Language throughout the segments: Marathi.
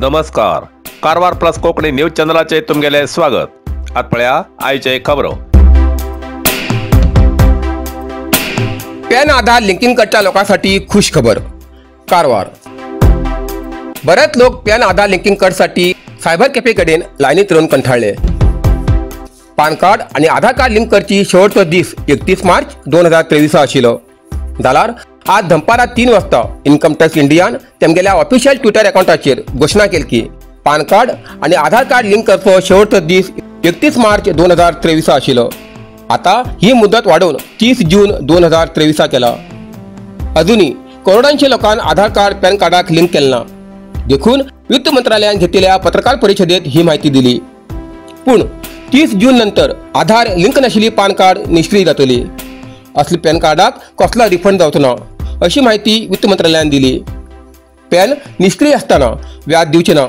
नमस्कार. कारवार प्लस कोकणी न्यूज चॅनलाचे तुमगेले स्वागत. आत पळया आयचे खबरो. पॅन आधार लिंकिंग करच्या लोकांसाठी खुश खबर. कारवार बरेच लोक पॅन आधार लिंकिंग करसाठी सायबर कॅफे कडेन लायनीत रावन कंठाळले. पॅन कार्ड आणि आधार कार्ड लिंक करची शेवटचो दीस 31 मार्च 2023 आशिल्लो. जाल्यार आज दनपारां 3 वाजता income tax Indian तेमगेल्या official Twitter अकाउंटाचेर घोषणा केली की पॅन कार्ड आणि आधार कार्ड लिंक करचो शेवटचो दीस 31 मार्च 2023 आशिल्लो. आता ही मुदत वाढवून 30 जून 2023 केला. अजूनही करोडांचे लोकांनी आधार कार्ड पॅन कार्डाक लिंक केले ना. देखून वित्त मंत्रालयान घेतलेल्या पत्रकार परिषदेत ही माहिती दिली. पूण 30 जून नंतर आधार लिंक नाशिल्ली पॅन कार्ड निष्क्रीय जातली. असली पॅन कार्डाक कसलो रिफंड जावचो ना अशी माहिती वित्त मंत्रालयान दिली. पॅन निष्क्रीय असताना व्याज दिवचे ना.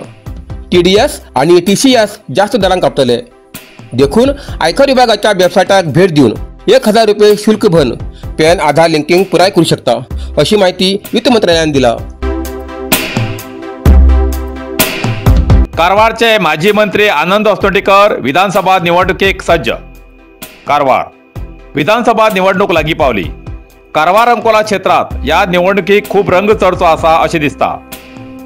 TDS आणि TCS जास्त दरांक कापतले. देखून आयकर विभागाच्या वेबसायटाक भेट दिवन 1000 रुपये शुल्क भरून पॅन आधार लिंकिंग पुराय करू शकता अशी माहिती वित्त मंत्रालयान दिला. कारवारचे माजी मंत्री आनंद अस्नोटीकर विधानसभा निवडणुकीक सज्ज. कारवार विधानसभा निवडणूक लागीं पावली. कारवार अंकोला क्षेत्रात या निवडणुकीक खूब रंग चढचो आसा अशें दिसता.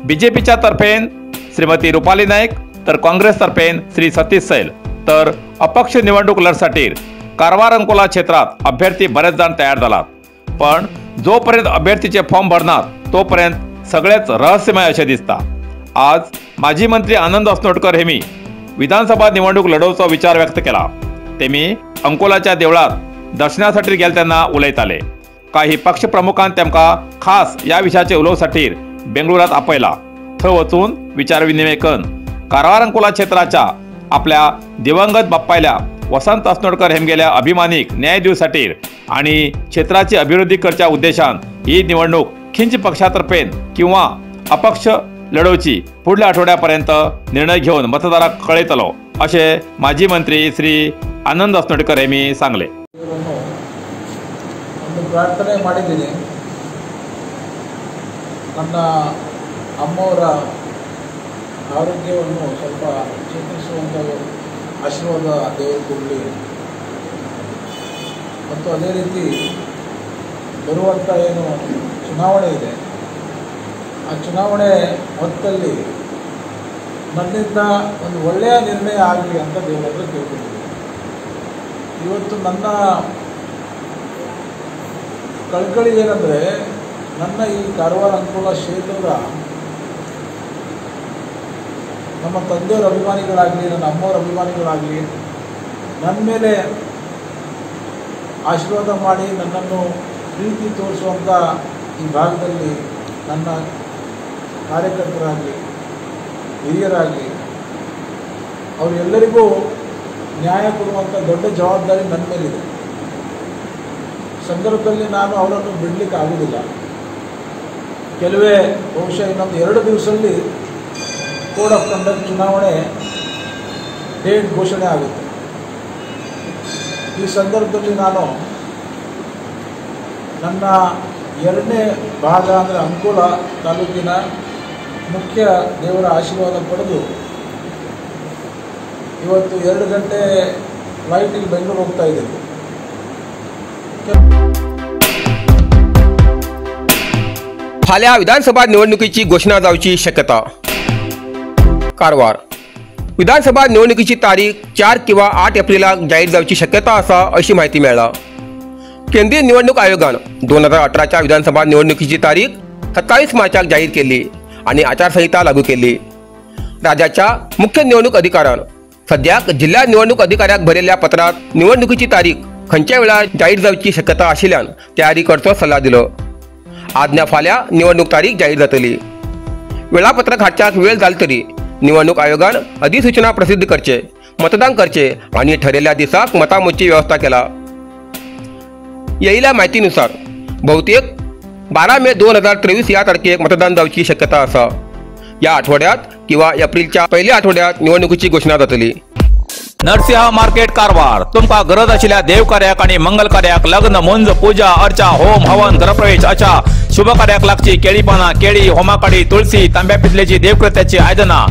BJPच्या तर्फेन श्रीमती रुपाली नायक तर काँग्रेस तर्फेन श्री सतीश सैल तर अपक्ष निवडणूक लढसाठी कारवार अंकोला क्षेत्रात अभ्यर्थी बरेच जण तयार झालात. पण जोपर्यंत अभ्यर्थीचे फॉर्म भरनात तोपर्यंत सगळेच रहस्यमय असे दिसता. आज माजी मंत्री आनंद अस्नोटकर हेमी विधानसभा निवडणूक लढवचो विचार व्यक्त केला. तेमी अंकोलाच्या देवळात दर्शनासाठी गेले तेन्ना उलयताले. काही पक्ष प्रमुखान तेमकां खास या विशयाचे उलोवसाठी बेंगळुरात आपयला. थंय वचून विचार विनिमय करून कारवार अंकोला क्षेत्राच्या आपल्या दिवंगत बाप्पायल्या वसंत अस्नोटकर हेमगेल्या अभिमानीक न्याय दिवसाठी आणि क्षेत्राची अभिवृद्धी करच्या उद्देशान ही निवडणूक खिंच पक्षातर्फेन किंवा अपक्ष लढवची पुढल्या आठवड्यापर्यंत निर्णय घेऊन मतदारांक कळयतलो असे माजी मंत्री श्री आनंद अस्नोटीकर हेमी सांगले. ಪ್ರಾರ್ಥನೆ ಮಾಡಿದ್ದೀನಿ. ನನ್ನ ಅಮ್ಮವರ ಆರೋಗ್ಯವನ್ನು ಸ್ವಲ್ಪ ಚೇತರಿಸುವಂಥ ಆಶೀರ್ವಾದ ದೇವರು ಕೊಡಲಿ ಮತ್ತು ಅದೇ ರೀತಿ ಬರುವಂಥ ಏನು ಚುನಾವಣೆ ಇದೆ ಆ ಚುನಾವಣೆ ಹೊತ್ತಲ್ಲಿ ನನ್ನಿಂದ ಒಂದು ಒಳ್ಳೆಯ ನಿರ್ಣಯ ಆಗಲಿ ಅಂತ ದೇವರ ಹತ್ರ ಕೇಳ್ಕೊಳ್ತೀನಿ. ಇವತ್ತು ನನ್ನ ಕಳಕಳಿ ಏನಂದರೆ ನನ್ನ ಈ ಕಾರವಾರ ಅಂಕೋಲ ಕ್ಷೇತ್ರದ ನಮ್ಮ ತಂದೆಯವರ ಅಭಿಮಾನಿಗಳಾಗಲಿ ನನ್ನ ಅಮ್ಮವರ ಅಭಿಮಾನಿಗಳಾಗಲಿ ನನ್ನ ಮೇಲೆ ಆಶೀರ್ವಾದ ಮಾಡಿ ನನ್ನನ್ನು ಪ್ರೀತಿ ತೋರಿಸುವಂಥ ಈ ಭಾಗದಲ್ಲಿ ನನ್ನ ಕಾರ್ಯಕರ್ತರಾಗಲಿ ಹಿರಿಯರಾಗಲಿ ಅವರೆಲ್ಲರಿಗೂ ನ್ಯಾಯ ಕೊಡುವಂಥ ದೊಡ್ಡ ಜವಾಬ್ದಾರಿ ನನ್ನ ಮೇಲಿದೆ. ಸಂದರ್ಭದಲ್ಲಿ ನಾನು ಅವರನ್ನು ಬಿಡಲಿಕ್ಕೆ ಆಗೋದಿಲ್ಲ. ಕೆಲವೇ ಬಹುಶಃ ಇನ್ನೊಂದು 2 ದಿವಸದಲ್ಲಿ ಕೋಡ್ ಆಫ್ ಕಂಡಕ್ಟ್ ಚುನಾವಣೆ ಡೇಟ್ ಘೋಷಣೆ ಆಗುತ್ತೆ. ಈ ಸಂದರ್ಭದಲ್ಲಿ ನಾನು ನನ್ನ 2ನೇ ಭಾಗ ಅಂದರೆ ಅಂಕೋಲ ತಾಲೂಕಿನ ಮುಖ್ಯ ದೇವರ ಆಶೀರ್ವಾದ ಪಡೆದು ಇವತ್ತು 2 ಗಂಟೆ ಫ್ಲೈಟಿಗೆ ಬೆಂಗಳೂರು ಹೋಗ್ತಾ ಇದ್ದೀನಿ. फाल्यां विधानसभा निवडणुकीची घोषणा जावची शक्यता. कारवार विधानसभा निवडणुकीची तारीख 4 किंवा 8 एप्रिलाक जाहीर जावची शक्यता आसा अशी माहिती मेळ्ळा. केंद्रीय निवडणूक आयोगान 2018च्या विधानसभा निवडणुकीची तारीख 27 मार्चाक जाहीर केली आणि आचारसंहिता लागू केली. राज्याच्या मुख्य निवडणूक अधिकाऱ्यान सद्याक जिल्हा निवडणूक अधिकाऱ्याक बरयल्ल्या पत्रात निवडणुकीची तारीख खंयच्या वेळार जाहीर जावची शक्यता आशिल्ल्यान तयारी करचो सल्ला दिलो. आदल्या फाल्यां निवडणूक तारीख जाहीर जातली. वेळापत्रक हाडच्याक वेळ जालो तरी निवडणूक आयोगान अधिसूचना प्रसिद्ध करचे, मतदान करचे आणि ठरलेल्या दिसाक मतामोची व्यवस्था केला. येयल्या माहितीनुसार बहुतेक 12 मे 2023 या तारखेक मतदान जावची शक्यता आसा. या आठवड्यात किंवा एप्रिलच्या पहिल्या आठवड्यात निवडणुकीची घोषणा जातली. नरसिंह मार्केट कारवार तुमका गरज आशिल्ल्या देवकार्याक आणि मंगल कार्याक लग्न मुंज पूजा अर्चा होम हवन गृहप्रवेश अशा शुभ कार्याक लागची केळी पाना केळी होमाकाडी तुळसी तांब्या पितलेची देवकृत्याची आयदना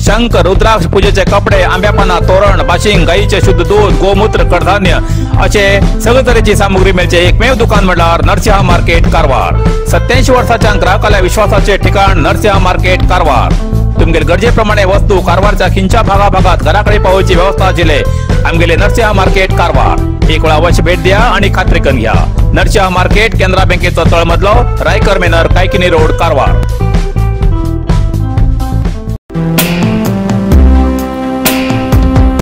शंख रुद्राक्ष पूजेचे कपडे आंब्या पाना तोरण बाशिंग गाईचे शुद्ध दूध गोमूत्र कडधान्य असे सगळे तरेची सामुग्री मेळचे एकमेव दुकान म्हणल्यार नरसिंह मार्केट कारवार 87 वर्षाच्या ग्राहकाला विश्वासाचे ठिकाण नरसिंह मार्केट कारवार तुमगेर गरजेप्रमाणे वस्तू कारवारच्या खिंच्या भागात घराकडे पावोवची व्यवस्था आशिल्ले आमगेले नरसिंह मार्केट कारवार एक वेळ अवश्य भेट द्या आणि खात्री करून घ्या नरसिंह मार्केट केंद्रा बँकेचो तळमजलो रायकर मेनर कायकिनी रोड कारवार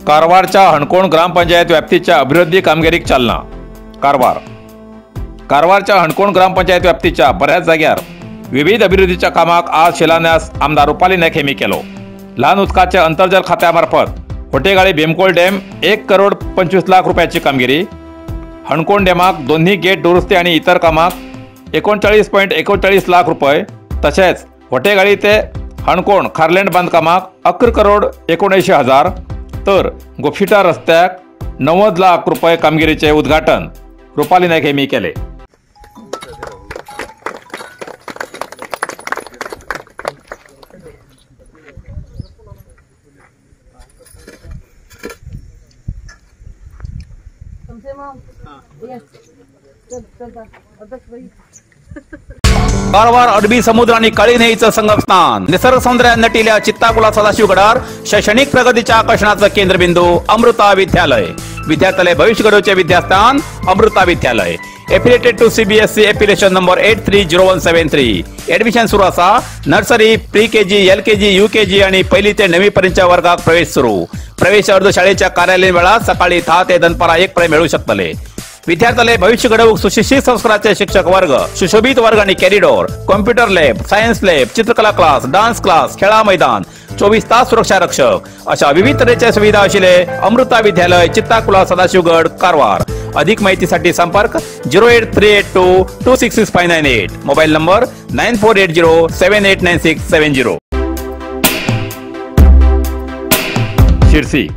कारवारच्या हणकोण ग्रामपंचायत व्याप्तीच्या अभिवृद्धी कामगिरीक चालना कारवारच्या हणकोण ग्रामपंचायत व्याप्तीच्या बऱ्याच जाग्यार विविध अभिवृद्धीच्या कामाक आज शिलान्यास आमदार रुपाली नायक हेमी केलो लहान उदकाच्या अंतर्जल खात्यामार्फत होटेगाळी भीमकोल डॅम 1,25,00,000 रुपयाची कामगिरी हणकोण डॅमाक दोन्ही गेट दुरुस्ती आणि इतर कामाक 39.39 लाख रुपये तसेच होटेगाळी ते हणकोण खारलेंड बांधकामाक 11,79,00,000 तर गोपशिटा रस्त्याक 90 लाख रुपये कामगिरीचे उद्घाटन रुपाली नायक हेमी केले कारवार अरबी समुद्र आणि काळी नदीचं संगमस्थान निसर्ग सौंदर्याने नटिल्या चित्ताकुला सदाशिवगडार शैक्षणिक प्रगतीच्या आकर्षणाचं केंद्रबिंदू अमृता विद्यालय विद्यार्थ्यालय भविष्य घडवचे विद्यास्थान Amrita Vidyalaya affiliated to CBSE application number 830173 admission सुरू असा nursery pre KG LKG UKG आणि पहिली ते 9वी पर्यंतच्या वर्गात प्रवेश सुरू प्रवेश अर्ज शाळेच्या कार्यालयीन वेळा सकाळी 10 ते दनपारा 1 पर्यंत मिळू शकतले विद्यार्थ्यालय भविष्य घडवूक सुशिक्षित संस्काराचे शिक्षक वर्ग सुशोभित वर्ग आणि corridor computer lab science lab चित्रकला क्लास डान्स क्लास खेळा मैदान 24 तास सुरक्षा रक्षक अशा विविध तऱ्हेच्या सुविधा आशिल्ले अमृता विद्यालय चित्ताकुला सदाशिवगड कारवार अधिक माहितीसाठी संपर्क 08382266598 मोबाईल नंबर 9480789670 शिरसी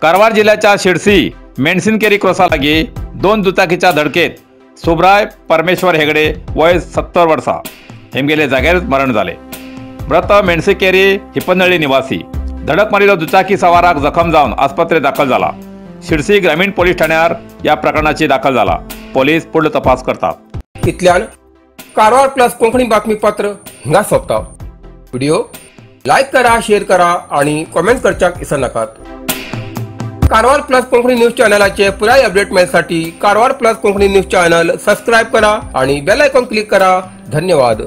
कारवार जिल्ह्याच्या शिरसी मेणसिनकेरी क्रॉसा लागी 2 दुचाकीच्या धडकेत सुब्राय परमेश्वर हेगडे वय 70 वर्षा हेमगेले जाग्यारच मरण झाले मृत मेणसिनकेरी हिप्पनहळ्ळी निवासी धडक मारिल्लो दुचाकी सवाराक जखम जावन आस्पत्रेत दाखल झाला शिरसी ग्रामीण पोलीस ठाण्यार या प्रकरणाची दाखल झाला पोलीस पुढील तपास करतात इतल्यान कारवार प्लस कोंकणी बातमीपत्र हिंगा सोंपता व्हिडिओ लाईक करा शेअर करा आणि कमेंट करच्याक विसरू नाकात कारवार प्लस कोंकणी न्यूज चॅनलाचे पुराय अपडेट मिळण्यासाठी Karwar plus Konkani news channel subscribe करा आणि बेल आयकॉन क्लिक करा धन्यवाद।